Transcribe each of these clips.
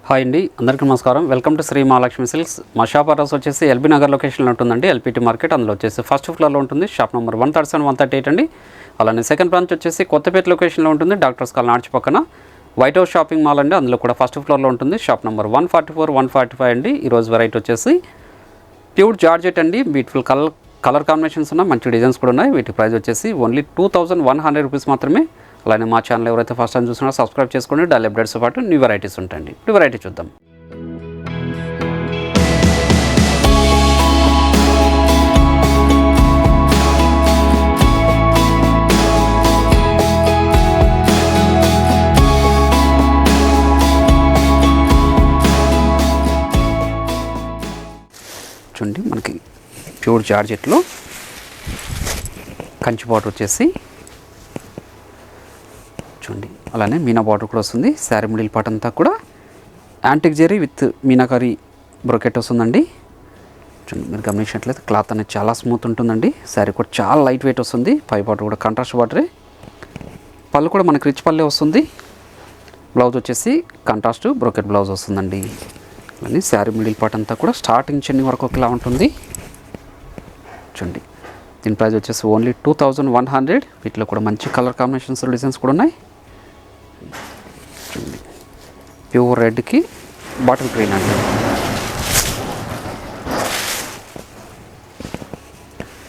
Hi అండి, అందరికీ నమస్కారం. Welcome to Sri Mahalakshmi silks. మా షాప్ అడ్రస్ వచ్చేసి ఎల్బీ నగర్ లొకేషన్లో ఉంటుందండి. ఎల్పిటి మార్కెట్, అందులో వచ్చేసి ఫస్ట్ ఫ్లోర్లో ఉంటుంది. షాప్ నెంబర్ 137, 138 అండి. అలానే సెకండ్ బ్రాంచ్ వచ్చేసి కొత్తపేట లొకేషన్లో ఉంటుంది. డాక్టర్స్ కాలనీ ఆర్చ్ పక్కన వైట్ హౌస్ షాపింగ్ మాల్ అండి, అందులో కూడా ఫస్ట్ ఫ్లోర్లో ఉంటుంది. షాప్ నెంబర్ 144, 145 అండి. ఈరోజు వెరైటీ వచ్చేసి ప్యూర్ జార్జెట్ అండి. బ్యూటిఫుల్ కలర్ కాంబినేషన్స్ ఉన్నాయి, మంచి డిజైన్స్ కూడా ఉన్నాయి. వీటి ప్రైస్ వచ్చేసి ఓన్లీ 2100 రూపీస్ మాత్రమే. అలానే మా ఛానల్ ఎవరైతే ఫస్ట్ టైం చూస్తున్నారో సబ్స్క్రైబ్ చేసుకోండి. డైలీ అప్డేట్స్తో పాటు న్యూ వెరైటీస్ ఉంటాయండి. ఇప్పుడు వెరైటీ చూద్దాం. చూడండి, మనకి ప్యూర్ జార్జెట్లో కంచి బార్డర్ వచ్చేసి చూడండి, అలానే మీనా బార్డర్ కూడా వస్తుంది. శారీ మిడిల్ పార్ట్ అంతా కూడా antique zari with meenakari brocade వస్తుందండి. చూడండి, మీరు గమనించినట్లయితే క్లాత్ అనేది చాలా స్మూత్ ఉంటుందండి. శారీ కూడా చాలా లైట్ వెయిట్ వస్తుంది. పై బార్డర్ కూడా కాంట్రాస్ట్ బార్డరే. పళ్ళు కూడా మనకి రిచ్ పల్లె వస్తుంది. బ్లౌజ్ వచ్చేసి కాంట్రాస్ట్ బ్రోకెట్ బ్లౌజ్ వస్తుందండి. అలానే శారీ మిడిల్ పార్ట్ అంతా కూడా స్టార్టింగ్ చెన్ని వరకు ఒకలా ఉంటుంది. చూడండి, దీని ప్రైస్ వచ్చేసి ఓన్లీ 2100. వీటిలో కూడా మంచి కలర్ కాంబినేషన్స్, డిజైన్స్ కూడా ఉన్నాయి. చూడండి, ప్యూర్ రెడ్కి బాటిల్ గ్రీన్ అండి.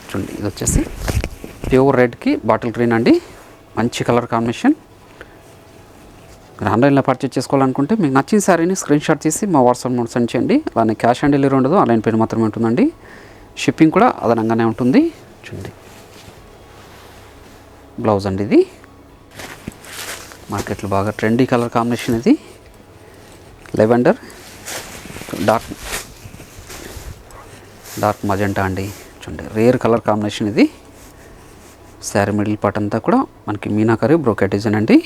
చూడండి, ఇది వచ్చేసి ప్యూర్ రెడ్కి బాటిల్ గ్రీన్ అండి. మంచి కలర్ కాంబినేషన్. మీరు ఆన్లైన్లో పర్చేజ్ చేసుకోవాలనుకుంటే మీకు నచ్చిన శారీని స్క్రీన్ షాట్ తీసి మా వాట్సాప్ నెంబర్ సెండ్ చేయండి. అలానే క్యాష్ ఆన్ డెలివరీ ఉండదు, ఆన్లైన్ పేరు మాత్రమే ఉంటుందండి. షిప్పింగ్ కూడా అదనంగానే ఉంటుంది. చూడండి, బ్లౌజ్ అండి. ఇది మార్కెట్లో బాగా ట్రెండీ కలర్ కాంబినేషన్. ఇది లెవెండర్ డార్క్ మజెంటా అండి. చూడండి, రేర్ కలర్ కాంబినేషన్ ఇది. శారీ మిడిల్ పార్ట్ అంతా కూడా మనకి మీనాకరీ బ్రోకెట్ డిజైన్ అండి.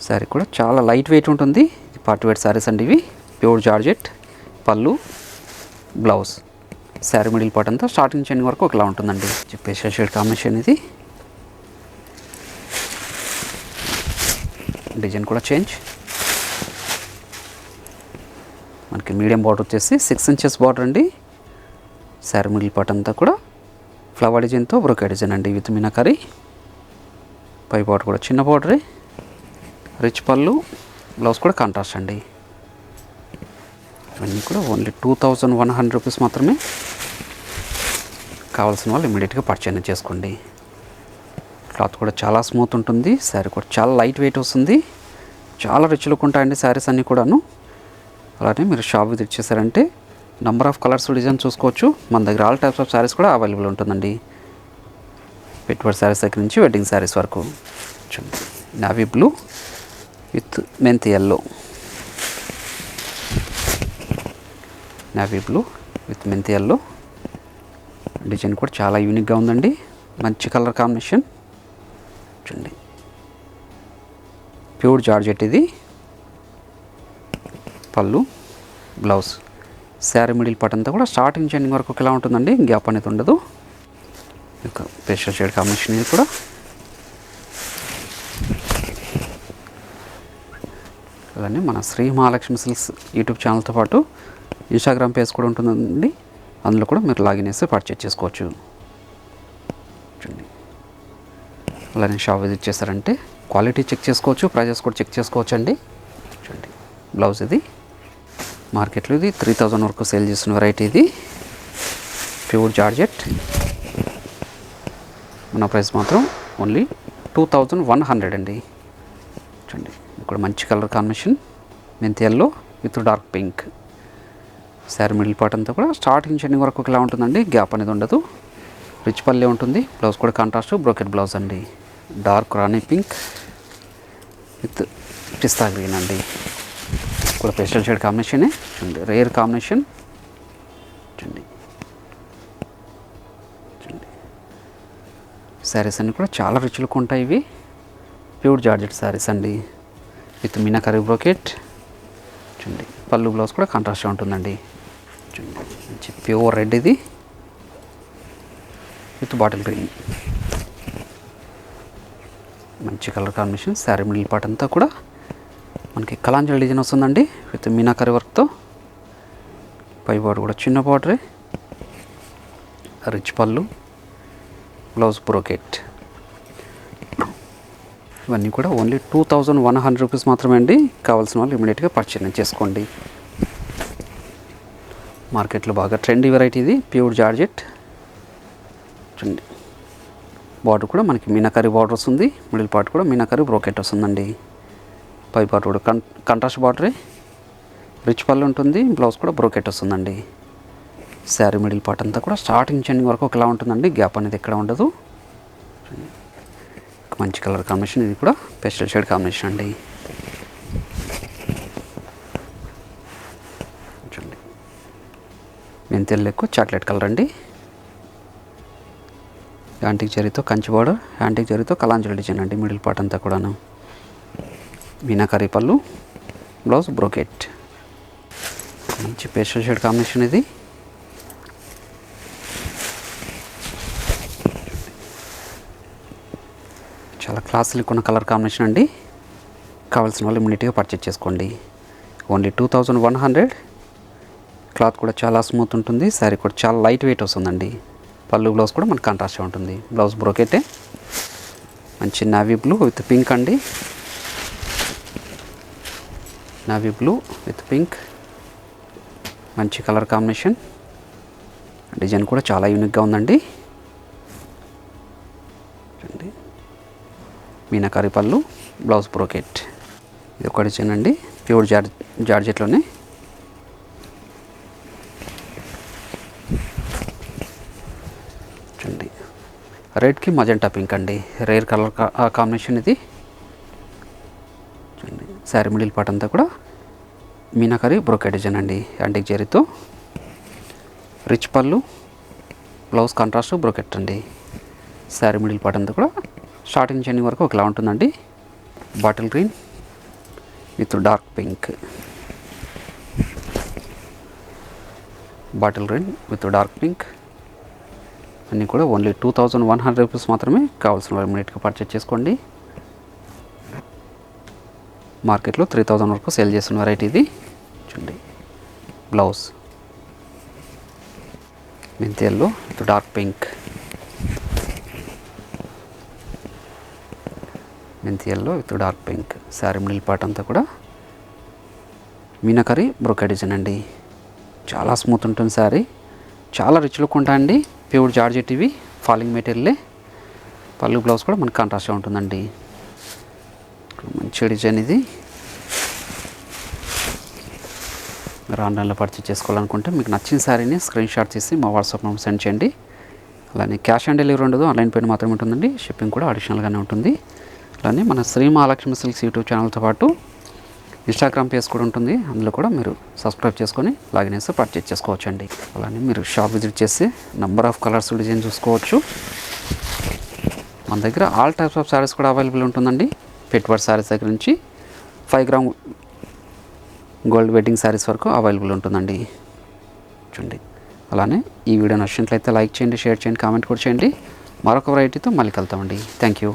శారీ కూడా చాలా లైట్ వెయిట్ ఉంటుంది. పార్టీ వేర్ శారీస్ అండి ఇవి. Pure georgette. పళ్ళు, బ్లౌజ్. శారీ మిడిల్ పార్ట్ అంతా స్టార్టింగ్ చెన్ వరకు ఒకలా ఉంటుందండి. పేస్టల్ షేడ్ కాంబినేషన్ ఇది. డిజైన్ కూడా చేంజ్. మనకి మీడియం బార్డర్ వచ్చేసి 6 ఇంచెస్ బార్డర్ అండి. శారీ మిడిల్ పార్ట్ అంతా కూడా ఫ్లవర్ డిజైన్తో బ్రోకెట్ డిజైన్ అండి విత్ మీనాకరీ. పై బార్డర్ కూడా చిన్న బార్డరే. రిచ్ పళ్ళు, బ్లౌజ్ కూడా కాంట్రాస్ట్ అండి. ఇవన్నీ కూడా ఓన్లీ 2100 రూపీస్ మాత్రమే. కావాల్సిన వాళ్ళు ఇమీడియట్గా పర్చేజ్ చేసుకోండి. క్లాత్ కూడా చాలా స్మూత్ ఉంటుంది. శారీ కూడా చాలా లైట్ వెయిట్ వస్తుంది. చాలా రిచ్ లుక్ ఉంటాయండి శారీస్ అన్నీ కూడాను. అలానే మీరు షాప్ విజిట్ చేశారంటే నెంబర్ ఆఫ్ కలర్స్, డిజైన్ చూసుకోవచ్చు. మన దగ్గర ఆల్ టైప్స్ ఆఫ్ శారీస్ కూడా అవైలబుల్ ఉంటుందండి. పెట్టుబడి శారీస్ దగ్గర నుంచి వెడ్డింగ్ శారీస్ వరకు. చూడండి, నావీ బ్లూ విత్ మెంతి ఎల్లో. నావీ బ్లూ విత్ మెంతి ఎల్లో. డిజైన్ కూడా చాలా యూనిక్గా ఉందండి. మంచి కలర్ కాంబినేషన్. చూడండి, ప్యూర్ జార్జెట్ ఇది. పళ్ళు, బ్లౌజ్. శారీ మిడిల్ పార్ట్ అంతా కూడా స్టార్టింగ్ చెండింగ్ వరకు ఇలా ఉంటుందండి. గ్యాప్ అనేది ఉండదు. ఇంకా పేస్టల్ షేడ్ కాంబినేషన్ ఇది కూడా. అలానే మన శ్రీ మహాలక్ష్మి సిల్క్స్ యూట్యూబ్ ఛానల్తో పాటు ఇన్స్టాగ్రామ్ పేజ్ కూడా ఉంటుందండి. అందులో కూడా మీరు లాగిన్ చేసి పర్చేజ్ చేసుకోవచ్చు. చూడండి, అలానే షాప్ విజిట్ చేశారంటే క్వాలిటీ చెక్ చేసుకోవచ్చు, ప్రైజెస్ కూడా చెక్ చేసుకోవచ్చు అండి. చూడండి, బ్లౌజ్ ఇది. మార్కెట్లో ఇది 3000 వరకు సేల్ చేస్తున్న వెరైటీ ఇది. Pure georgette. మన ప్రైస్ మాత్రం ఓన్లీ 2100 అండి. చూడండి, ఇక్కడ మంచి కలర్ కాంబినేషన్. మెంతి yellow with dark pink. Sari middle part అంతా కూడా స్టార్టింగ్ చెండింగ్ వరకు ఇలా ఉంటుందండి. గ్యాప్ అనేది ఉండదు. రిచ్ పల్లె ఉంటుంది. బ్లౌజ్ కూడా కాంట్రాస్ట్ బ్రోకెట్ బ్లౌజ్ అండి. Dark Rani pink with pista green అండి. కూడా పేస్టల్ షేడ్ కాంబినేషనే. చూడండి, రేర్ కాంబినేషన్. చూడండి, చూడండి, శారీస్ అన్నీ కూడా చాలా రిచ్ లుక్ ఉంటాయి. ఇవి ప్యూర్ జార్జెట్ శారీస్ అండి విత్ మీనాకరీ బ్రోకెట్. చూడండి, పళ్ళు, బ్లౌజ్ కూడా కాంట్రాస్ట్గా ఉంటుందండి. చూడండి, మంచి ప్యూర్ రెడ్ ఇది విత్ బాటిల్ గ్రీన్. మంచి colour combination. Sari middle part అంతా కూడా మనకి కలాంజలి డిజైన్ వస్తుందండి విత్ మీనాకరి వర్క్తో. పై బార్డర్ కూడా చిన్న బార్డరే, రిచ్ పళ్ళు, బ్లౌజ్ బ్రోకెట్. ఇవన్నీ కూడా ఓన్లీ 2100 రూపీస్ మాత్రమే అండి. కావాల్సిన వాళ్ళు ఇమీడియట్గా పర్చేజ్ చేసుకోండి. మార్కెట్లో బాగా ట్రెండీ వెరైటీ ఇది, ప్యూర్ జార్జెట్. చూడండి బార్డర్ కూడా మనకి మీనాకరి బార్డర్ వస్తుంది, మిడిల్ పార్ట్ కూడా మీనాకరి బ్రోకెట్ వస్తుందండి. పై పార్ట్ కూడా కంట్రాస్ట్ బార్డరే, రిచ్ పళ్ళు ఉంటుంది, బ్లౌజ్ కూడా బ్రోకెట్ వస్తుందండి. శారీ మిడిల్ పార్ట్ అంతా కూడా స్టార్టింగ్ ఎండింగ్ వరకు ఒకలా ఉంటుందండి, గ్యాప్ అనేది ఎక్కడ ఉండదు. మంచి కలర్ కాంబినేషన్, ఇది కూడా పెస్టల్ షేడ్ కాంబినేషన్ అండి. చూడండి మెంతెల్ ఎక్కువ చాక్లెట్ కలర్ అండి. యాంటిక్ జరీతో కంచి బార్డర్, యాంటిక్ జరీతో కలాంజలి డిజైన్ అండి. మిడిల్ పార్ట్ అంతా కూడాను మీనాకరి పళ్ళు, బ్లౌజ్ బ్రోకెట్. మంచి పెస్టల్ షేడ్ కాంబినేషన్ ఇది. చాలా క్లాసిక్ ఉన్న కలర్ కాంబినేషన్ అండి. కావాల్సిన వాళ్ళు ఇమీడియట్గా పర్చేజ్ చేసుకోండి. ఓన్లీ 2100. క్లాత్ కూడా చాలా స్మూత్ ఉంటుంది, శారీ కూడా చాలా లైట్ వెయిట్ వస్తుందండి. పళ్ళు బ్లౌజ్ కూడా మనకు కాంట్రాస్ట్గా ఉంటుంది. బ్లౌజ్ బ్రోకెటే, మంచి నావీ బ్లూ విత్ పింక్ అండి. నావీ బ్లూ విత్ పింక్, మంచి కలర్ కాంబినేషన్. డిజైన్ కూడా చాలా యూనిక్గా ఉందండి. మీనాకరి పళ్ళు, బ్లౌజ్ బ్రోకెట్. ఇది ఒక డిజైన్ అండి, ప్యూర్ జార్జెట్లోనే. చూడండి రెడ్కి మజెంటా పింక్ అండి, రేర్ కలర్ కాంబినేషన్ ఇది. చూడండి శారీ మిడిల్ పార్ట్ అంతా కూడా మీనాకరి బ్రోకెట్ డిజైన్ అండి, యాంటిక్ జరీతో. రిచ్ పళ్ళు, బ్లౌజ్ కాంట్రాస్ట్ బ్రోకెట్ అండి. శారీ మిడిల్ పార్ట్ అంతా కూడా స్టార్టింగ్ ఎండింగ్ వరకు ఒకలా ఉంటుందండి. Bottle green with dark pink, bottle green with dark pink. అన్నీ కూడా ఓన్లీ 2100 రూపీస్ మాత్రమే. కావాల్సిన వాళ్ళు ఇమీడియట్గా పర్చేజ్ చేసుకోండి. మార్కెట్లో 3000 వరకు సేల్ చేస్తున్న వెరైటీ ఇది. చూడండి బ్లౌజ్ మెంతి ఎల్లో విత్ డార్క్ పింక్, మెంతి yellow with dark pink. Sari middle part అంతా కూడా మీనాకరి బ్రోకెట్ డిజైన్ అండి. చాలా స్మూత్ ఉంటుంది శారీ, చాలా రిచ్ లుక్ ఉంటాయండి. ప్యూర్ జార్జెట్ ఇవి, ఫాలింగ్ మెటీరియలే. పళ్ళు బ్లౌజ్ కూడా మనకు కాంట్రాస్ట్గా ఉంటుందండి. మంచి డిజైన్ ఇది. మీరు ఆన్లైన్లో పర్చేజ్ చేసుకోవాలనుకుంటే మీకు నచ్చిన శారీని స్క్రీన్ షాట్ తీసి మా వాట్సాప్ నెంబర్ సెండ్ చేయండి. అలానే క్యాష్ ఆన్ డెలివరీ ఉండదు, ఆన్లైన్ పేమెంట్ మాత్రమే ఉంటుందండి. షిప్పింగ్ కూడా అడిషనల్గానే ఉంటుంది. అలానే మన శ్రీ మహాలక్ష్మి సిల్క్స్ యూట్యూబ్ ఛానల్తో పాటు ఇన్స్టాగ్రామ్ పేజ్ కూడా ఉంటుంది, అందులో కూడా మీరు సబ్స్క్రైబ్ చేసుకొని లాగిన్ చేసి పర్చేజ్ చేసుకోవచ్చు అండి. అలానే మీరు షాప్ విజిట్ చేసి నెంబర్ ఆఫ్ కలర్స్ డిజైన్ చూసుకోవచ్చు. మన దగ్గర ఆల్ టైప్స్ ఆఫ్ శారీస్ కూడా అవైలబుల్ ఉంటుందండి. పెట్టుబడి శారీస్ దగ్గర నుంచి 5 గ్రామ్ గోల్డ్ వెడ్డింగ్ శారీస్ వరకు అవైలబుల్ ఉంటుందండి. చూడండి అలానే ఈ వీడియో నచ్చినట్లయితే లైక్ చేయండి, షేర్ చేయండి, కామెంట్ కూడా చేయండి. మరొక వెరైటీతో మళ్ళీ కలుద్దామండి. Thank you.